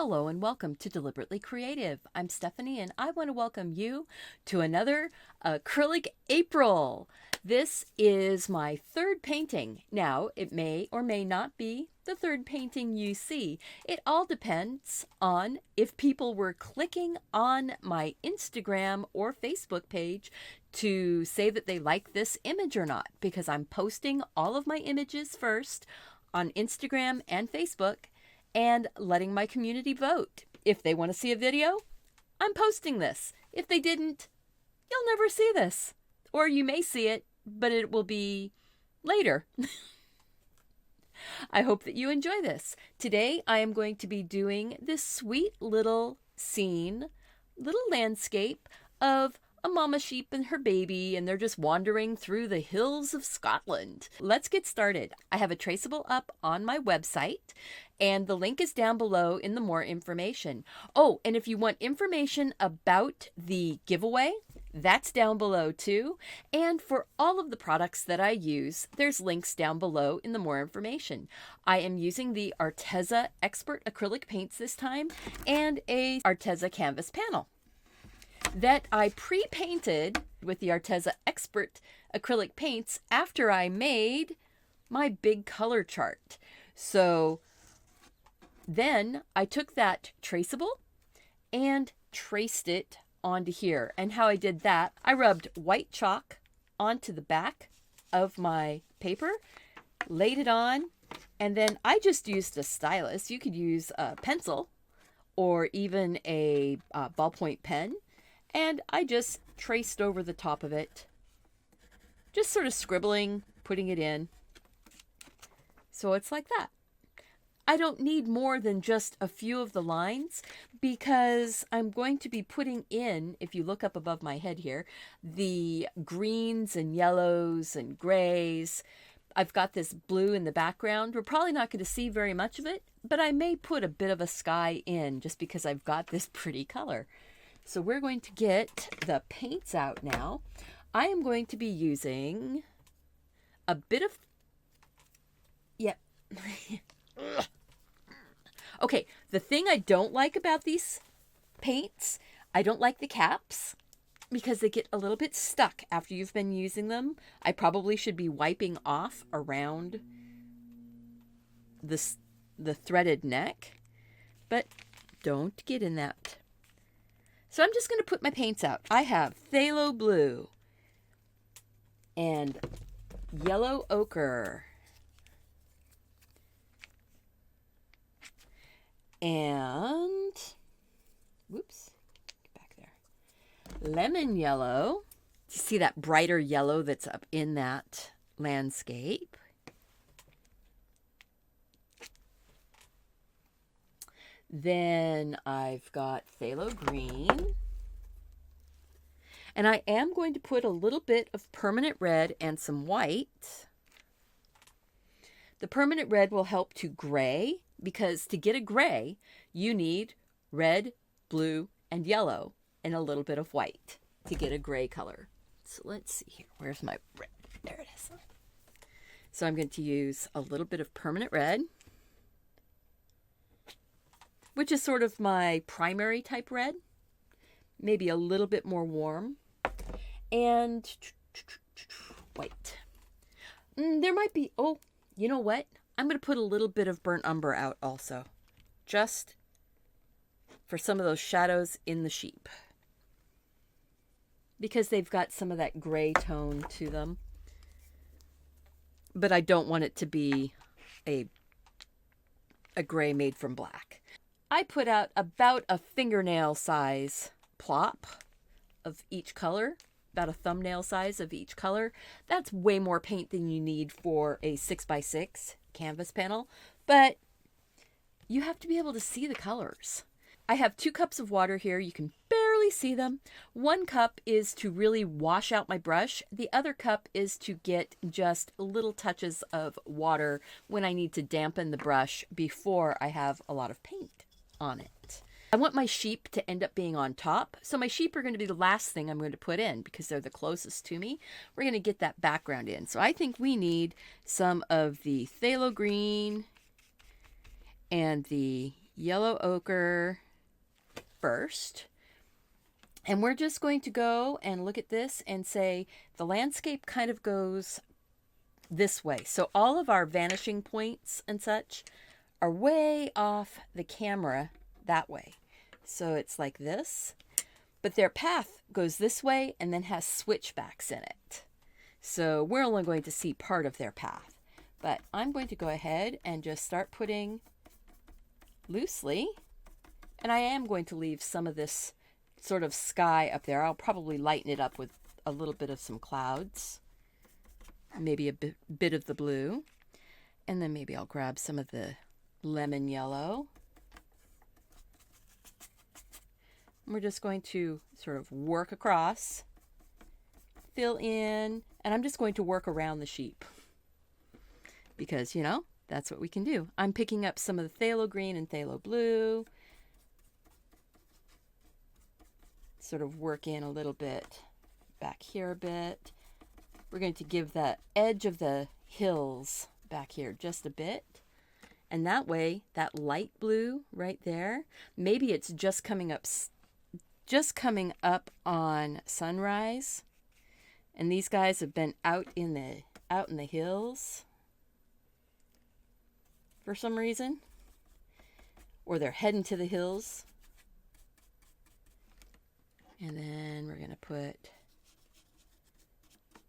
Hello and welcome to Deliberately Creative. I'm Stephanie and I want to welcome you to another Acrylic April. This is my third painting. Now, it may or may not be the third painting you see. It all depends on if people were clicking on my Instagram or Facebook page to say that they like this image or not, because I'm posting all of my images first on Instagram and Facebook and letting my community vote. If they want to see a video, I'm posting this. If they didn't, you'll never see this. Or you may see it, but it will be later. I hope that you enjoy this. Today I am going to be doing this sweet little scene, little landscape of a mama sheep and her baby, and they're just wandering through the hills of Scotland. Let's get started. I have a traceable up on my website, and the link is down below in the more information. Oh, and if you want information about the giveaway, that's down below too. And for all of the products that I use, there's links down below in the more information. I am using the Arteza Expert Acrylic paints this time, and a Arteza Canvas panel that I pre-painted with the Arteza Expert Acrylic paints after I made my big color chart. So then I took that traceable and traced it onto here. And how I did that, I rubbed white chalk onto the back of my paper, laid it on, and then I just used a stylus. You could use a pencil or even a ballpoint pen. And I just traced over the top of it, just sort of scribbling, putting it in. So it's like that. I don't need more than just a few of the lines, because I'm going to be putting in, if you look up above my head here, the greens and yellows and grays. I've got this blue in the background. We're probably not going to see very much of it, but I may put a bit of a sky in just because I've got this pretty color. So we're going to get the paints out now. I am going to be using a bit of, yep. Okay, the thing I don't like about these paints, I don't like the caps because they get a little bit stuck after you've been using them. I probably should be wiping off around the threaded neck, but don't get in that. So I'm just going to put my paints out. I have phthalo blue and yellow ochre and, whoops, get back there, lemon yellow. You see that brighter yellow that's up in that landscape. Then I've got phthalo green. And I am going to put a little bit of permanent red and some white. The permanent red will help to gray, because to get a gray, you need red, blue, and yellow, and a little bit of white to get a gray color. So let's see here. Where's my red? There it is. So I'm going to use a little bit of permanent red, which is sort of my primary type red, maybe a little bit more warm, and white. There might be, oh, you know what? I'm going to put a little bit of burnt umber out also, just for some of those shadows in the sheep, because they've got some of that gray tone to them. But I don't want it to be a gray made from black. I put out about a fingernail size plop of each color, about a thumbnail size of each color. That's way more paint than you need for a 6x6 canvas panel, but you have to be able to see the colors. I have 2 cups of water here. You can barely see them. 1 cup is to really wash out my brush. The other cup is to get just little touches of water when I need to dampen the brush before I have a lot of paint on it. I want my sheep to end up being on top, so my sheep are going to be the last thing I'm going to put in because they're the closest to me. We're going to get that background in. So I think we need some of the phthalo green and the yellow ochre first. And we're just going to go and look at this and say the landscape kind of goes this way. So all of our vanishing points and such are way off the camera that way. So it's like this, but their path goes this way and then has switchbacks in it. So we're only going to see part of their path. But I'm going to go ahead and just start putting loosely, and I am going to leave some of this sort of sky up there. I'll probably lighten it up with a little bit of some clouds, maybe a bit of the blue, and then maybe I'll grab some of the lemon yellow. We're just going to sort of work across, fill in, and I'm just going to work around the sheep because, you know, that's what we can do. I'm picking up some of the phthalo green and phthalo blue. Sort of work in a little bit back here a bit. We're going to give the edge of the hills back here just a bit. And that way, that light blue right there, maybe it's just coming up on sunrise. And these guys have been out in the hills for some reason, or they're heading to the hills. And then we're going to put a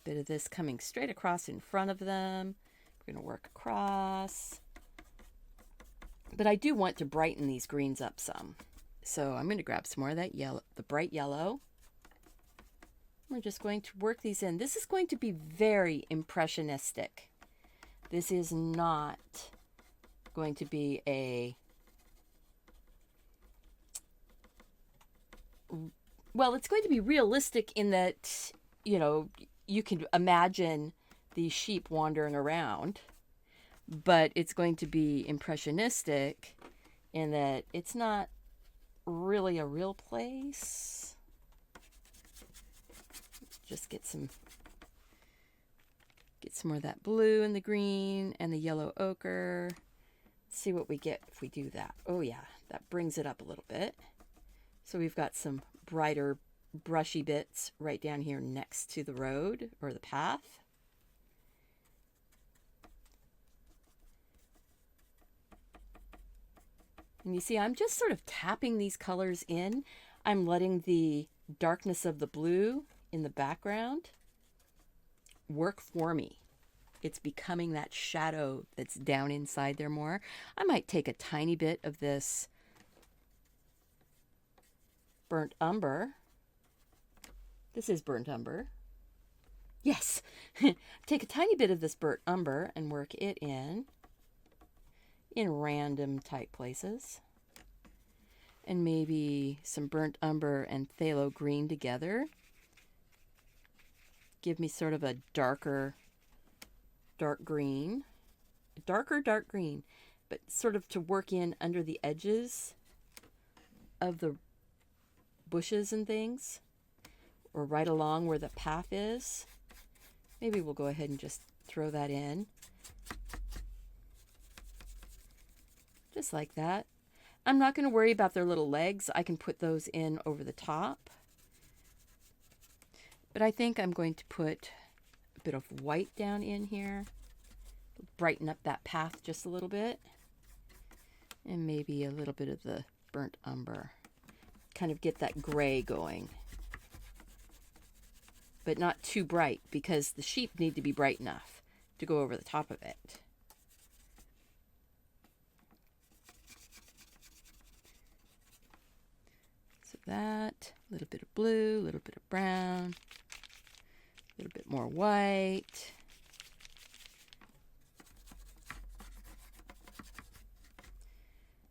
bit of this coming straight across in front of them. We're going to work across. But I do want to brighten these greens up some. So I'm going to grab some more of that yellow, the bright yellow. We're just going to work these in. This is going to be very impressionistic. This is not going to be a... Well, it's going to be realistic in that, you know, you can imagine these sheep wandering around, but it's going to be impressionistic in that it's not really a real place. Just get some more of that blue and the green and the yellow ochre. See what we get if we do that. Oh yeah, that brings it up a little bit. So we've got some brighter brushy bits right down here next to the road or the path. And you see, I'm just sort of tapping these colors in. I'm letting the darkness of the blue in the background work for me. It's becoming that shadow that's down inside there more. I might take a tiny bit of this burnt umber. This is burnt umber. Yes. Take a tiny bit of this burnt umber and work it in random type places. And maybe some burnt umber and phthalo green together. Give me sort of a darker dark green. Darker dark green. But sort of to work in under the edges of the bushes and things, or right along where the path is. Maybe we'll go ahead and just throw that in. Just like that. I'm not going to worry about their little legs. I can put those in over the top. But I think I'm going to put a bit of white down in here. Brighten up that path just a little bit. And maybe a little bit of the burnt umber. Kind of get that gray going, but not too bright because the sheep need to be bright enough to go over the top of it. So that, a little bit of blue, a little bit of brown, a little bit more white.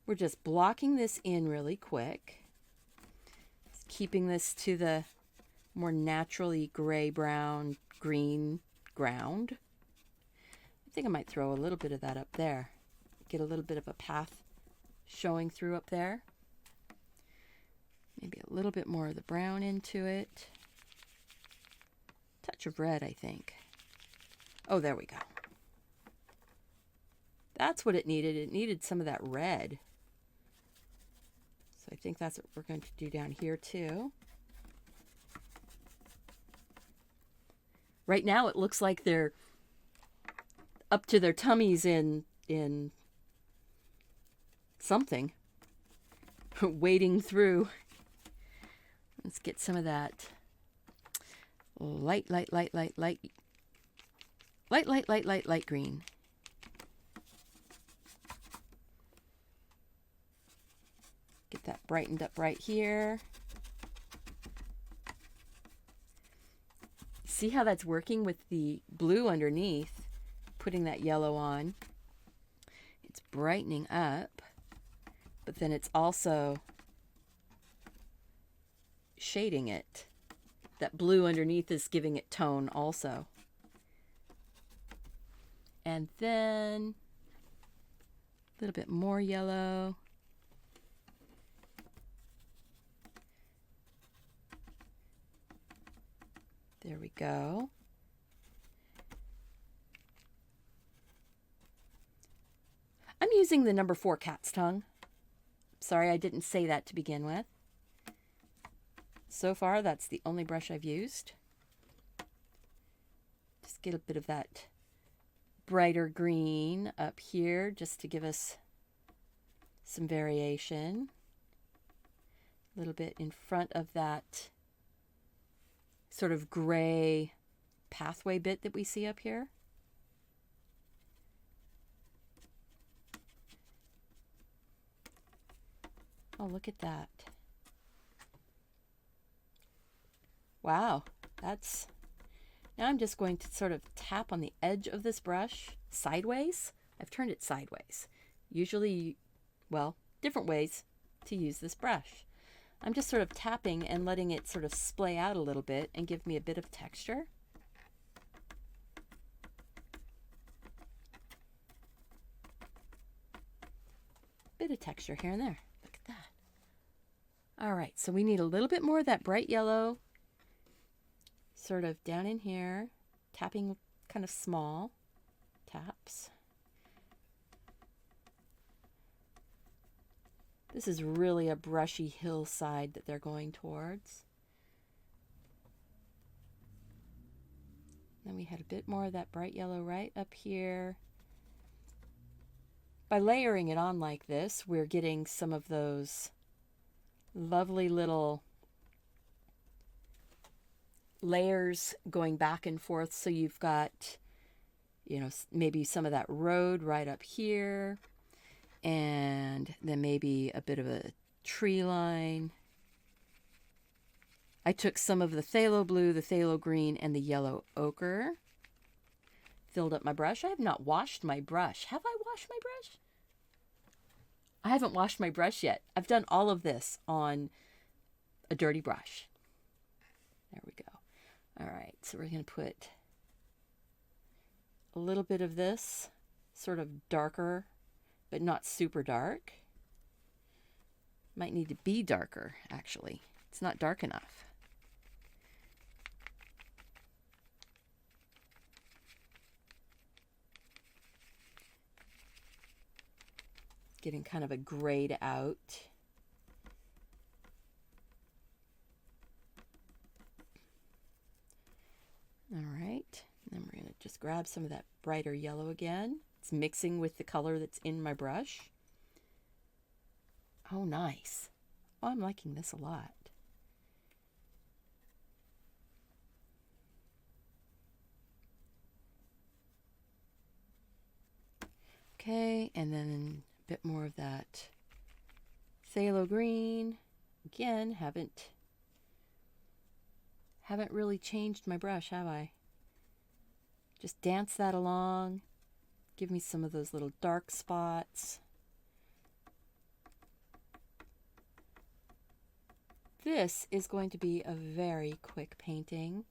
We're just blocking this in really quick. Keeping this to the more naturally gray, brown, green ground. I think I might throw a little bit of that up there. Get a little bit of a path showing through up there. Maybe a little bit more of the brown into it. Touch of red, I think. Oh, there we go. That's what it needed. It needed some of that red. So I think that's what we're going to do down here too. Right now it looks like they're up to their tummies in something. Wading through. Let's get some of that light green. Get that brightened up right here. See how that's working with the blue underneath, putting that yellow on. It's brightening up, but then it's also shading it. That blue underneath is giving it tone also. And then a little bit more yellow. There we go. I'm using the number 4 cat's tongue. Sorry, I didn't say that to begin with. So far, that's the only brush I've used. Just get a bit of that brighter green up here just to give us some variation. A little bit in front of that sort of gray pathway bit that we see up here. Oh, look at that. Wow, that's... Now I'm just going to sort of tap on the edge of this brush sideways. I've turned it sideways. Usually, well, different ways to use this brush. I'm just sort of tapping and letting it sort of splay out a little bit and give me a bit of texture. Bit of texture here and there. Look at that. All right, so we need a little bit more of that bright yellow sort of down in here, tapping kind of small taps. This is really a brushy hillside that they're going towards. Then we had a bit more of that bright yellow right up here. By layering it on like this, we're getting some of those lovely little layers going back and forth. So you've got, you know, maybe some of that road right up here, and then maybe a bit of a tree line. I took some of the phthalo blue, the phthalo green, and the yellow ochre. Filled up my brush. I have not washed my brush. Have I washed my brush? I haven't washed my brush yet. I've done all of this on a dirty brush. There we go. All right, so we're going to put a little bit of this, sort of darker, but not super dark. Might need to be darker, actually. It's not dark enough. Getting kind of a grayed out. All right, then we're going to just grab some of that brighter yellow again. It's mixing with the color that's in my brush. Oh, nice. Oh, I'm liking this a lot. Okay, and then a bit more of that phthalo green. Again, haven't really changed my brush, have I? Just dance that along. Give me some of those little dark spots. This is going to be a very quick painting.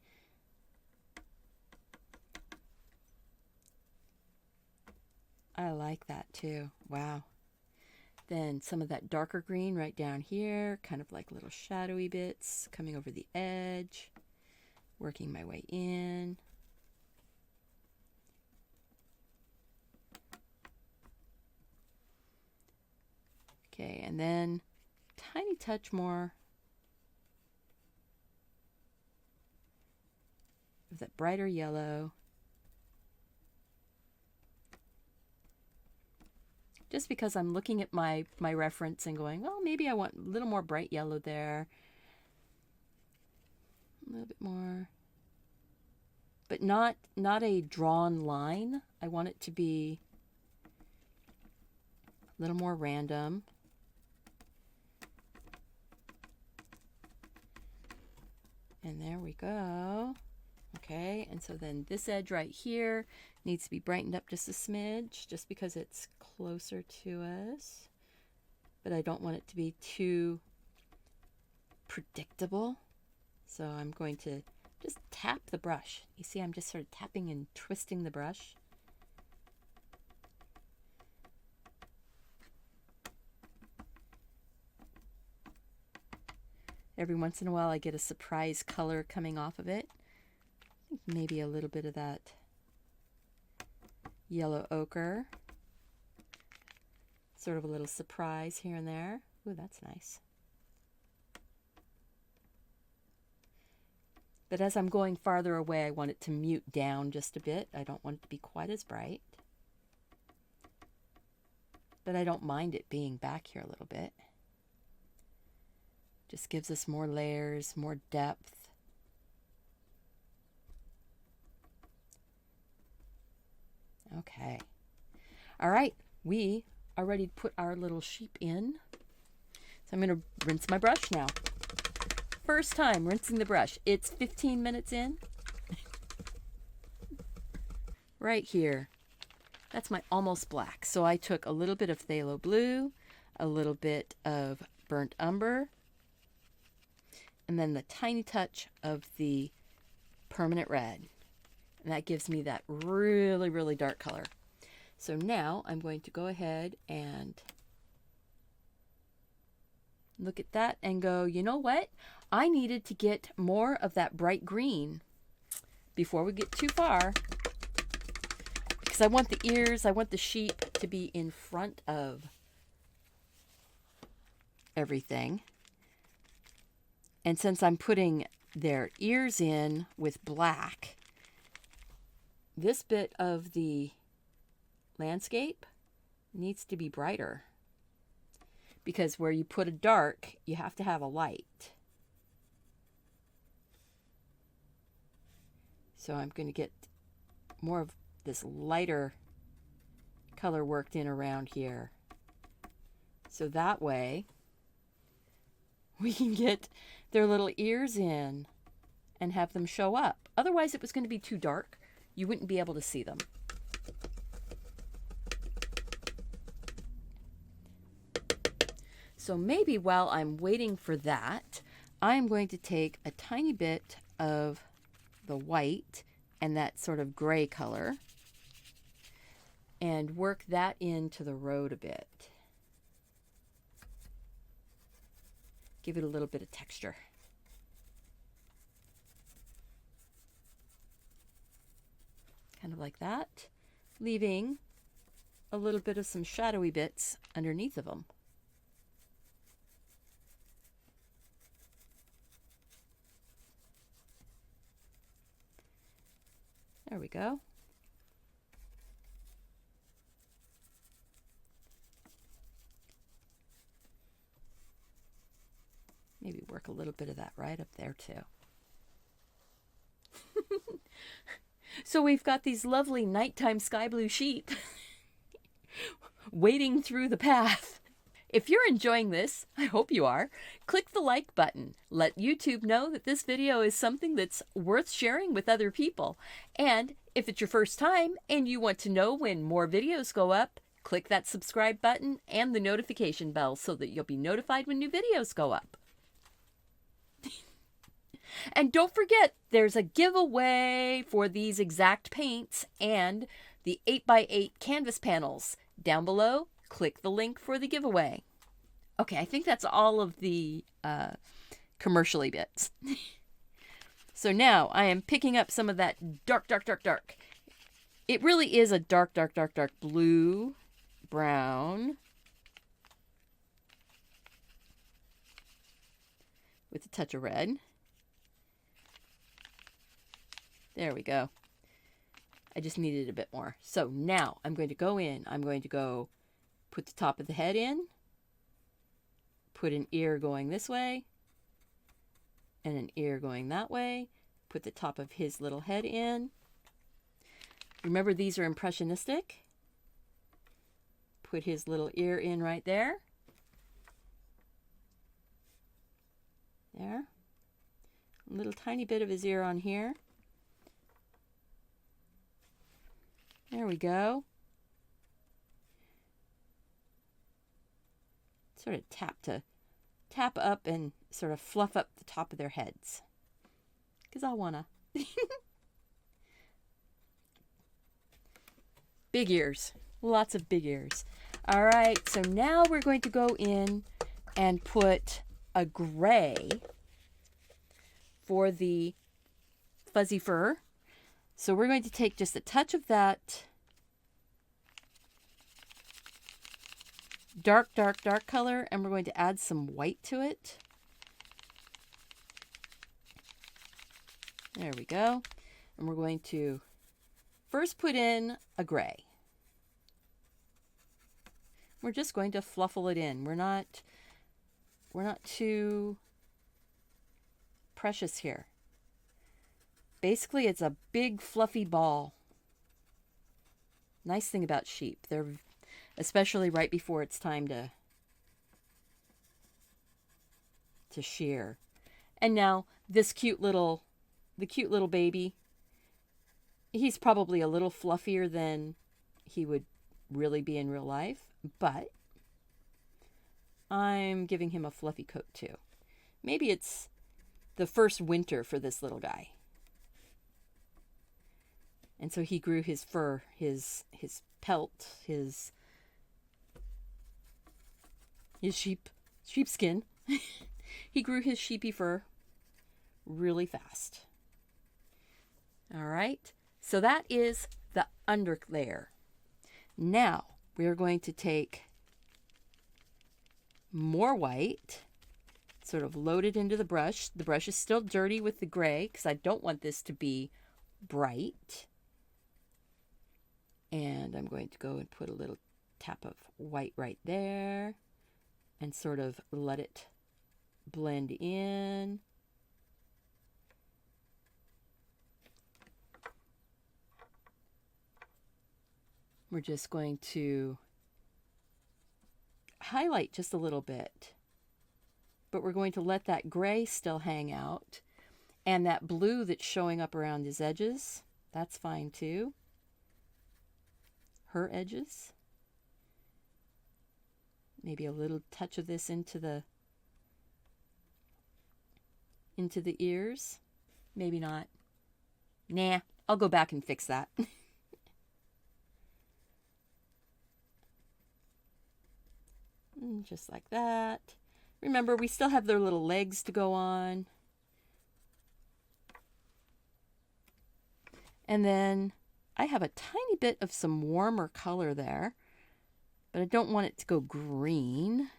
I like that too. Wow. Then some of that darker green right down here, kind of like little shadowy bits coming over the edge, working my way in. Okay, and then tiny touch more of that brighter yellow. Just because I'm looking at my reference and going, well, maybe I want a little more bright yellow there. A little bit more. But not a drawn line. I want it to be a little more random. And there we go. Okay, and so then this edge right here needs to be brightened up just a smidge, just because it's closer to us. But I don't want it to be too predictable. So I'm going to just tap the brush. You see, I'm just sort of tapping and twisting the brush. Every once in a while I get a surprise color coming off of it. Maybe a little bit of that yellow ochre. Sort of a little surprise here and there. Ooh, that's nice. But as I'm going farther away, I want it to mute down just a bit. I don't want it to be quite as bright. But I don't mind it being back here a little bit. Just gives us more layers, more depth. Okay. All right, we are ready to put our little sheep in. So I'm going to rinse my brush now. First time rinsing the brush. It's 15 minutes in. Right here. That's my almost black. So I took a little bit of phthalo blue, a little bit of burnt umber, and then the tiny touch of the permanent red. And that gives me that really, really dark color. So now I'm going to go ahead and look at that and go, you know what? I needed to get more of that bright green before we get too far. Because I want the ears, I want the sheep to be in front of everything. And since I'm putting their ears in with black, this bit of the landscape needs to be brighter. Because where you put a dark, you have to have a light. So I'm going to get more of this lighter color worked in around here. So that way we can get their little ears in and have them show up. Otherwise, it was going to be too dark. You wouldn't be able to see them. So maybe while I'm waiting for that, I'm going to take a tiny bit of the white and that sort of gray color and work that into the road a bit. Give it a little bit of texture. Kind of like that, leaving a little bit of some shadowy bits underneath of them. There we go. Maybe work a little bit of that right up there too. So we've got these lovely nighttime sky blue sheep wading through the path. If you're enjoying this, I hope you are, click the like button. Let YouTube know that this video is something that's worth sharing with other people. And if it's your first time and you want to know when more videos go up, click that subscribe button and the notification bell so that you'll be notified when new videos go up. And don't forget, there's a giveaway for these exact paints and the 8x8 canvas panels. Down below, click the link for the giveaway. Okay, I think that's all of the commercially bits. So now I am picking up some of that dark, dark, dark, dark. It really is a dark, dark, dark, dark blue, brown. with a touch of red. There we go. I just needed a bit more. So now I'm going to go in. I'm going to go put the top of the head in, put an ear going this way, and an ear going that way. Put the top of his little head in. Remember, these are impressionistic. Put his little ear in right there. There. A little tiny bit of his ear on here. There we go. Sort of tap up and sort of fluff up the top of their heads. Because I wanna. Big ears. Lots of big ears. All right, so now we're going to go in and put a gray for the fuzzy fur. So we're going to take just a touch of that dark color, and we're going to add some white to it. There we go. And we're going to first put in a gray. We're just going to fluffle it in. We're not too precious here. Basically, it's a big fluffy ball. Nice thing about sheep, they're especially right before it's time to shear. And now this cute little baby, he's probably a little fluffier than he would really be in real life, but I'm giving him a fluffy coat too. Maybe it's the first winter for this little guy. And so he grew his fur, his pelt, his sheepskin. He grew his sheepy fur really fast. All right, so that is the under layer. Now we are going to take more white, sort of load it into the brush. The brush is still dirty with the gray because I don't want this to be bright. And I'm going to go and put a little tap of white right there and sort of let it blend in. We're just going to highlight just a little bit, but we're going to let that gray still hang out, and that blue that's showing up around his edges, that's fine too. Her edges. Maybe a little touch of this into the ears. Maybe not. Nah, I'll go back and fix that. Just like that. Remember, we still have their little legs to go on. And then I have a tiny bit of some warmer color there, but I don't want it to go green.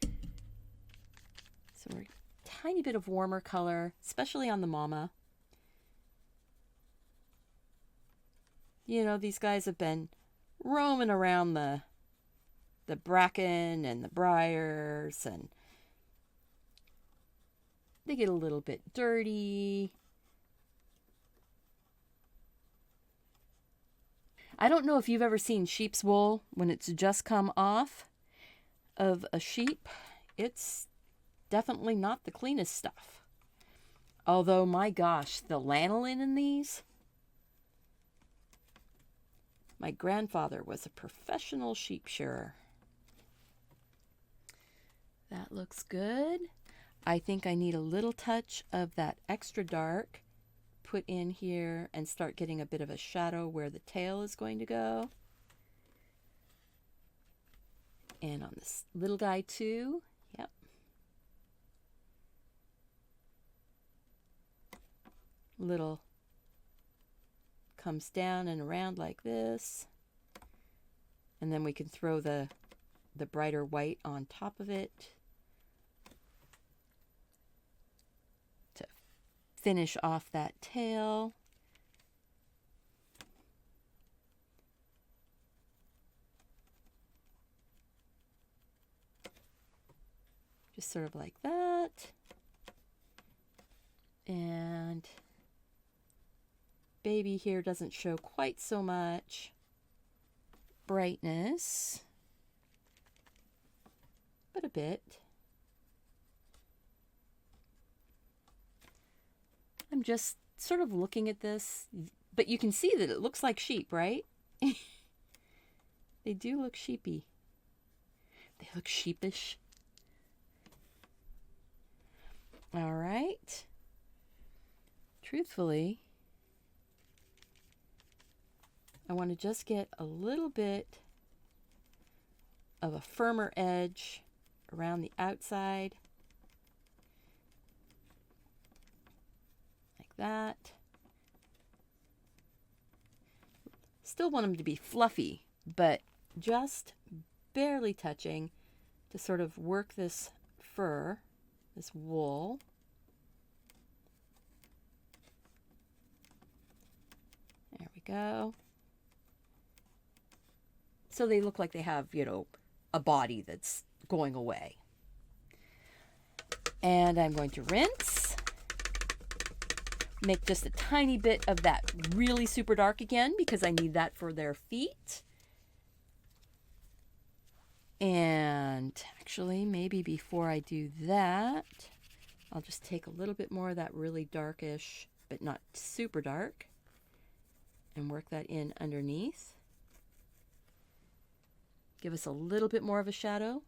So we're a tiny bit of warmer color, especially on the mama. You know, these guys have been roaming around the bracken and the briars, and they get a little bit dirty. I don't know if you've ever seen sheep's wool when it's just come off of a sheep. It's definitely not the cleanest stuff. Although, my gosh, the lanolin in these. My grandfather was a professional sheep shearer. That looks good. I think I need a little touch of that extra dark put in here and start getting a bit of a shadow where the tail is going to go. And on this little guy too. Yep. Little comes down and around like this. And then we can throw the brighter white on top of it. finish off that tail. Just sort of like that. And baby here doesn't show quite so much brightness, but a bit. I'm just sort of looking at this, but you can see that it looks like sheep, right? They do look sheepy. They look sheepish. All right. Truthfully, I want to just get a little bit of a firmer edge around the outside. Like that. Still want them to be fluffy, but just barely touching to sort of work this fur, this wool. There we go. So they look like they have, you know, a body that's going away. And I'm going to rinse. Make just a tiny bit of that really super dark again because I need that for their feet. And actually, maybe before I do that, I'll just take a little bit more of that really darkish, but not super dark, and work that in underneath. Give us a little bit more of a shadow.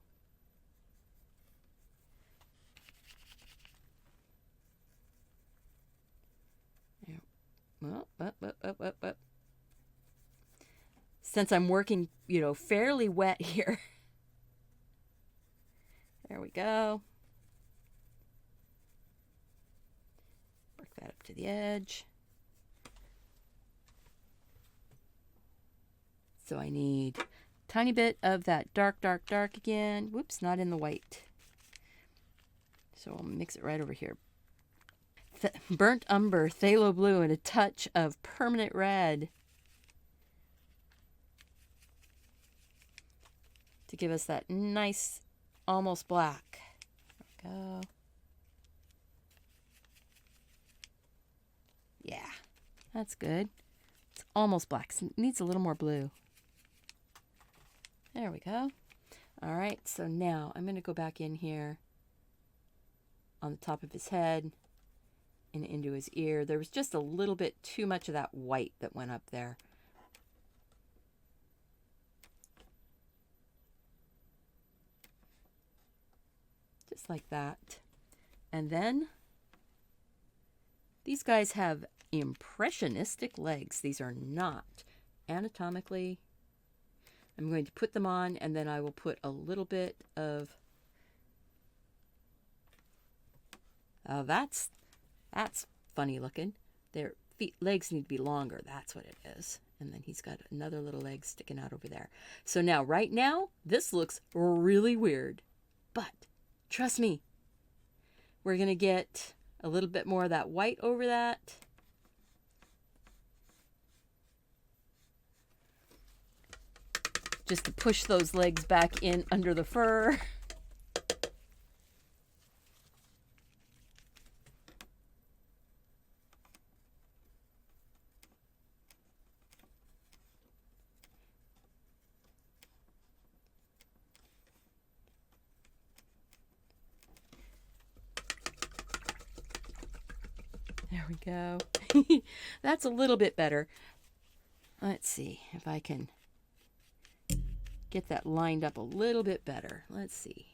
Up. Since I'm working, you know, fairly wet here. There we go. Work that up to the edge. So I need a tiny bit of that dark again. Whoops, not in the white. So I'll mix it right over here. Burnt umber, phthalo blue, and a touch of permanent red to give us that nice, almost black. There we go. Yeah, that's good. It's almost black. It needs a little more blue. There we go. All right, so now I'm going to go back in here on the top of his head and into his ear. There was just a little bit too much of that white that went up there. Just like that. And then these guys have impressionistic legs. These are not anatomically. I'm going to put them on, and then I will put a little bit of, oh, that's funny looking. Their legs need to be longer. That's what it is. And then he's got another little leg sticking out over there. So now, right now, this looks really weird. But trust me, we're going to get a little bit more of that white over that. Just to push those legs back in under the fur. There we go. That's a little bit better. Let's see if I can get that lined up a little bit better. Let's see.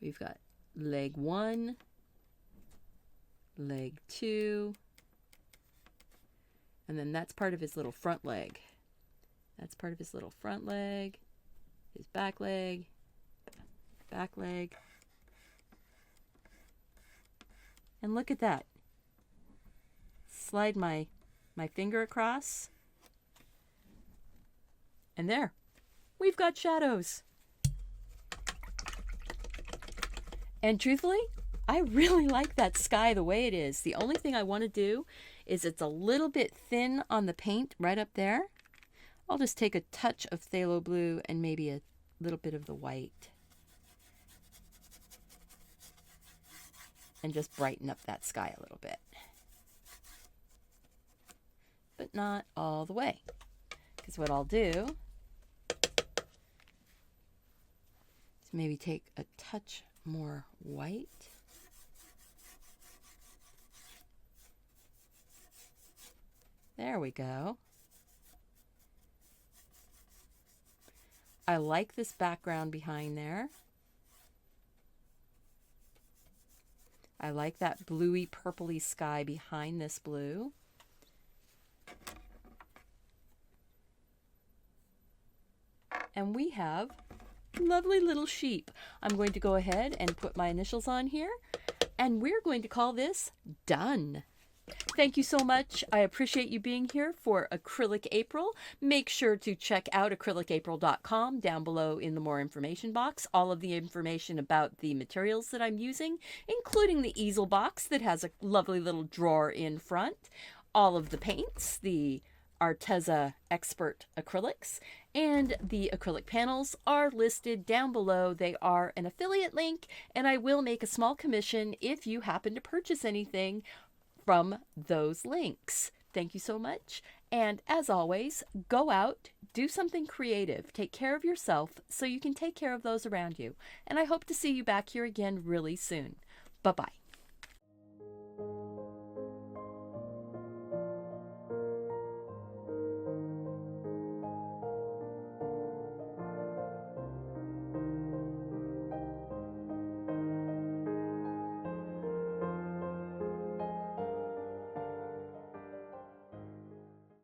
We've got leg 1, leg 2, and then that's part of his little front leg. That's part of his little front leg, his back leg, back leg. And look at that. Slide my finger across. And there, we've got shadows. And truthfully, I really like that sky the way it is. The only thing I want to do is it's a little bit thin on the paint right up there. I'll just take a touch of phthalo blue and maybe a little bit of the white and just brighten up that sky a little bit. But not all the way, because what I'll do is maybe take a touch more white. There we go. I like this background behind there. I like that bluey purpley sky behind this blue. And we have lovely little sheep. I'm going to go ahead and put my initials on here, and we're going to call this done. Thank you so much. I appreciate you being here for Acrylic April. Make sure to check out acrylicapril.com down below in the more information box. All of the information about the materials that I'm using, including the easel box that has a lovely little drawer in front, all of the paints, the Arteza Expert Acrylics, and the acrylic panels are listed down below. They are an affiliate link, and I will make a small commission if you happen to purchase anything from those links. Thank you so much. And as always, go out, do something creative, take care of yourself so you can take care of those around you. And I hope to see you back here again really soon. Bye-bye.